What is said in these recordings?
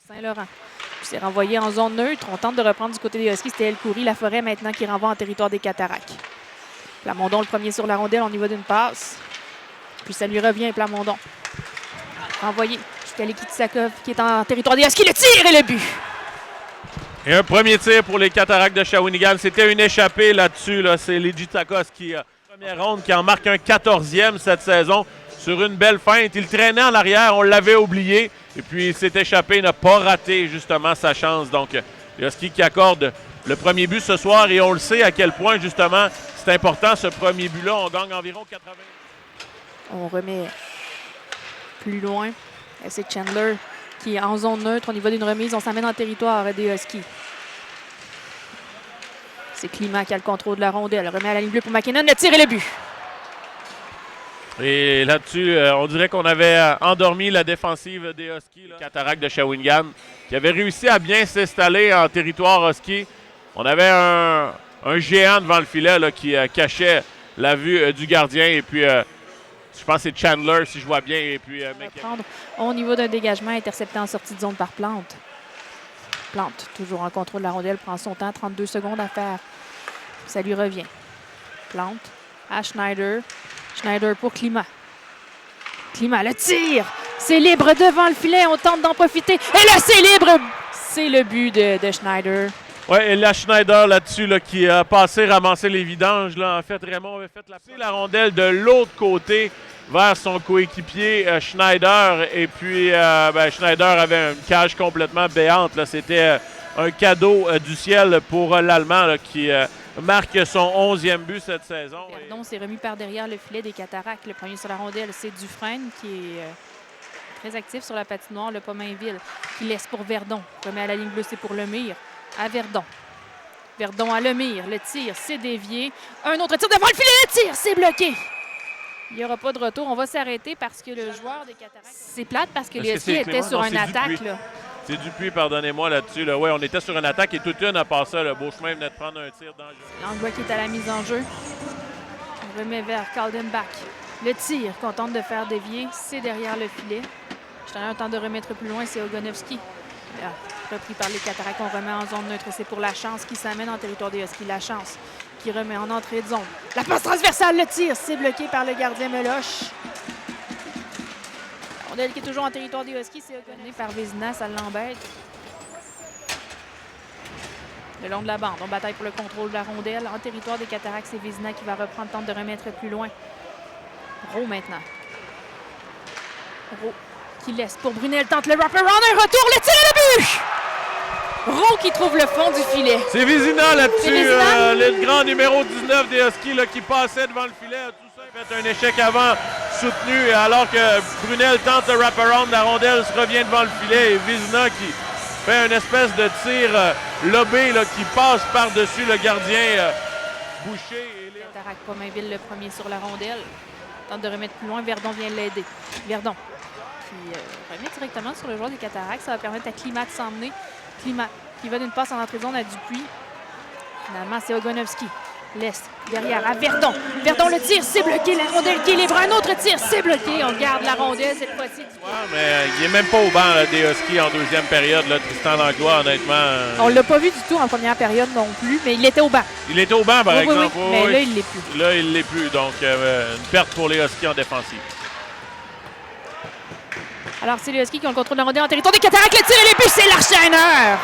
Saint-Laurent. C'est renvoyé en zone neutre. On tente de reprendre du côté des Huskies. C'était El Khoury. La Forêt maintenant qui renvoie en territoire des Cataractes. Plamondon le premier sur la rondelle. On y va d'une passe. Puis ça lui revient, Plamondon. Renvoyé jusqu'à Lekitsakov qui est en territoire des Huskies. Le tir et le but. Et un premier tir pour les Cataractes de Shawinigan. C'était une échappée là-dessus. Là. C'est Legitsakos qui, première ronde, qui en marque un 14e cette saison sur une belle feinte. Il traînait en arrière, on l'avait oublié. Et puis il s'est échappé, n'a pas raté justement sa chance. Donc les Huskies qui accordent le premier but ce soir. Et on le sait à quel point justement c'est important ce premier but-là. On gagne environ 80. On remet plus loin. C'est Chandler qui est en zone neutre. On y va d'une remise. On s'amène en territoire des Huskies. C'est Climat qui a le contrôle de la rondelle. Remet à la ligne bleue pour McKinnon. Le tir et le but. Et là-dessus, on dirait qu'on avait endormi la défensive des Huskies. Les Cataractes de Shawinigan qui avait réussi à bien s'installer en territoire Husky. On avait un géant devant le filet là, qui cachait la vue du gardien. Et puis, je pense que c'est Chandler, si je vois bien. Et puis, au niveau d'un dégagement intercepté en sortie de zone par Plante. Plante, toujours en contrôle de la rondelle, prend son temps, 32 secondes à faire. Ça lui revient. Plante à Schneider. Schneider pour Climat. Climat, le tir! C'est libre devant le filet, on tente d'en profiter. Et là, c'est libre! C'est le but de Schneider. Oui, et là, Schneider là-dessus là, qui a passé ramasser les vidanges. Là. En fait, Raymond avait fait la rondelle de l'autre côté vers son coéquipier Schneider. Et puis, Schneider avait une cage complètement béante. C'était un cadeau du ciel pour l'Allemand qui marque son 11e but cette saison. Verdon s'est remis par derrière le filet des Cataractes. Le premier sur la rondelle, c'est Dufresne qui est très actif sur la patinoire. Le Pomainville qui laisse pour Verdon. Remet à la ligne bleue, c'est pour Lemire. À Verdon. Verdon à Lemire. Le tir, c'est dévié. Un autre tir devant le filet. Le tir, c'est bloqué. Il n'y aura pas de retour. On va s'arrêter parce que le joueur des Cataractes... C'est plate parce que les Huskies étaient sur une attaque. Là. C'est Dupuis, pardonnez-moi là-dessus. Là. Ouais, on était sur une attaque et toute une a passé. Le Beauchemin venait de prendre un tir dangereux. Langlois qui est à la mise en jeu. On remet vers Caldenbach. Le tir qu'on tente de faire dévier, c'est derrière le filet. Je un temps de remettre plus loin, c'est Ogonovski. Là, repris par les Cataractes, on remet en zone neutre. C'est pour La Chance qui s'amène en territoire des Huskies. La Chance qui remet en entrée de zone. La passe transversale, le tir, c'est bloqué par le gardien Meloche. Rondelle qui est toujours en territoire des Huskies, c'est Ogonovski par Vézina, ça l'embête. Le long de la bande, on bataille pour le contrôle de la rondelle. En territoire des Cataractes, c'est Vézina qui va reprendre, tente de remettre plus loin. Rowe maintenant. Rowe qui laisse pour Brunel, tente le wraparound, un retour, le tir et le but! Rowe qui trouve le fond du filet. C'est Vézina là-dessus, le grand numéro 19 des Huskies là, qui passait devant le filet. Tout ça, il fait un échec avant soutenu, alors que Brunel tente le wraparound, la rondelle se revient devant le filet et Vézina qui fait une espèce de tir lobé là, qui passe par-dessus le gardien Boucher. Cataracte Pomainville le premier sur la rondelle. Tente de remettre plus loin, Verdon vient l'aider. Verdon qui remet directement sur le joueur des Cataractes. Ça va permettre à Climat de s'emmener. Climat qui va d'une passe en entrée de zone à Dupuis. Finalement, c'est Ogonovski. Laisse derrière à Verdon. Verdon, le tir, c'est bloqué. La rondelle qui est libre. Un autre tir, c'est bloqué. On garde la rondelle cette fois-ci. Ouais, mais il n'est même pas au banc là, des Huskies en deuxième période. Là, Tristan Langlois, honnêtement. On ne l'a pas vu du tout en première période non plus, mais il était au banc. Il était au banc, par exemple. Oui, mais là, il ne l'est plus. Là, il ne l'est plus. Donc, une perte pour les Huskies en défensive. Alors, c'est les Huskies qui ont le contrôle de la rondelle en territoire des Cataractes. Le tir et les buts, c'est l'enchaîneur!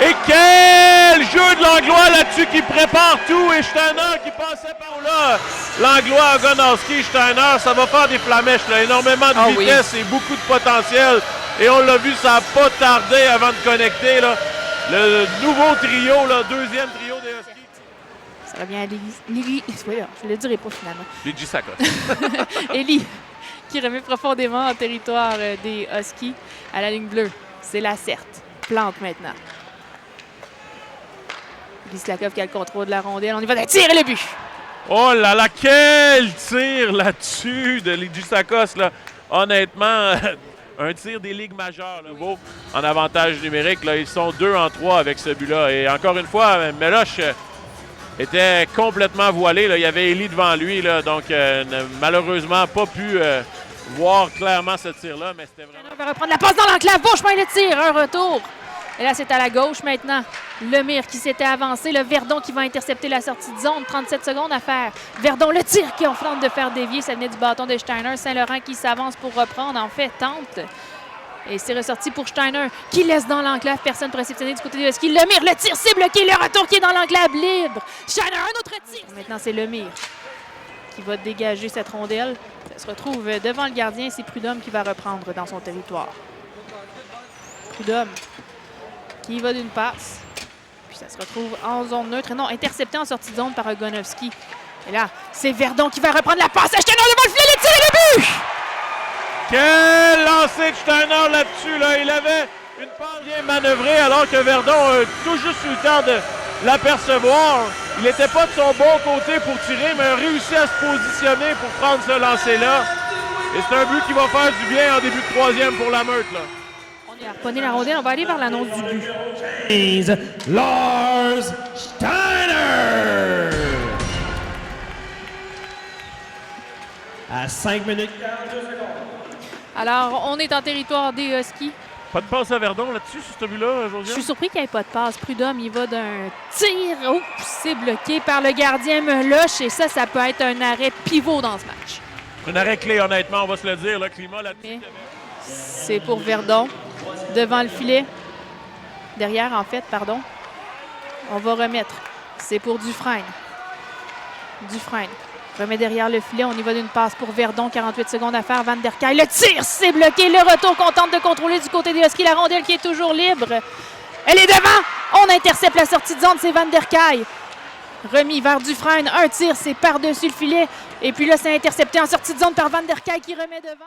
Et quel jeu de Langlois là-dessus qui prépare tout. Et Steiner qui passait par là. Langlois, Ogonowski, Steiner, ça va faire des flamèches. Là. Énormément de vitesse et beaucoup de potentiel. Et on l'a vu, ça n'a pas tardé avant de connecter. Là. Le nouveau trio, là, deuxième trio des Huskies. Ça revient à Lily. Je ne le dirai pas finalement. Legitsakos. Élie qui remet profondément en territoire des Huskies à la ligne bleue. C'est la Certe. Plante maintenant. Gislakov qui a le contrôle de la rondelle. On y va d'un tir et le but! Oh là là, quel tir là-dessus de Legitsakos, là. Honnêtement, un tir des ligues majeures, là, beau, en avantage numérique. Là, ils sont 2 en 3 avec ce but-là. Et encore une fois, Meloche était complètement voilé. Là. Il y avait Élie devant lui, là, donc n'a malheureusement pas pu voir clairement ce tir-là, mais c'était vraiment... On va reprendre la passe dans l'enclave. Beauchemin le tire. Un retour. Et là, c'est à la gauche maintenant. Lemire qui s'était avancé. Le Verdon qui va intercepter la sortie de zone. 37 secondes à faire. Verdon, le tir qui enfante de faire dévier. Ça venait du bâton de Steiner. Saint-Laurent qui s'avance pour reprendre. En fait, tente. Et c'est ressorti pour Steiner qui laisse dans l'enclave. Personne pour réceptionner du côté de Husky. Lemire, le tir, c'est bloqué. Le retour qui est dans l'enclave libre. Steiner, un autre tir. Maintenant, c'est Lemire qui va dégager cette rondelle. Ça se retrouve devant le gardien. C'est Prudhomme qui va reprendre dans son territoire. Prudhomme qui va d'une passe. Puis ça se retrouve en zone neutre. Et non, intercepté en sortie de zone par Ogonovski. Et là, c'est Verdon qui va reprendre la passe. Steiner devant le filet, le tir et le but! Quel lancer de Steiner là-dessus! Là. Il avait une passe bien manœuvrée alors que Verdon a tout juste eu le temps de l'apercevoir. Il n'était pas de son bon côté pour tirer, mais a réussi à se positionner pour prendre ce lancer-là. Et c'est un but qui va faire du bien en début de troisième pour la Meute. Là. On est à reponner la rondelle. On va aller vers l'annonce du but. Lars Steiner! À 5 minutes 42 secondes. Alors, on est en territoire des Huskies. Pas de passe à Verdon là-dessus, sur ce but-là, Je Josiane? suis surpris qu'il n'y ait pas de passe. Prudhomme, il va d'un tir. Oups, c'est bloqué par le gardien Meloche. Et ça peut être un arrêt pivot dans ce match. Un arrêt clé, honnêtement, on va se le dire. Le climat là-dessus. Mais c'est pour Verdon. Devant le filet. Derrière, en fait, pardon. On va remettre. C'est pour Dufresne. Dufresne remet derrière le filet. On y va d'une passe pour Verdon. 48 secondes à faire. Van der Kay. Le tir, c'est bloqué. Le retour qu'on tente de contrôler du côté des Huskies. La rondelle qui est toujours libre. Elle est devant. On intercepte la sortie de zone. C'est Van der Kay. Remis vers Dufresne. Un tir, c'est par-dessus le filet. Et puis là, c'est intercepté en sortie de zone par Van der Kay qui remet devant.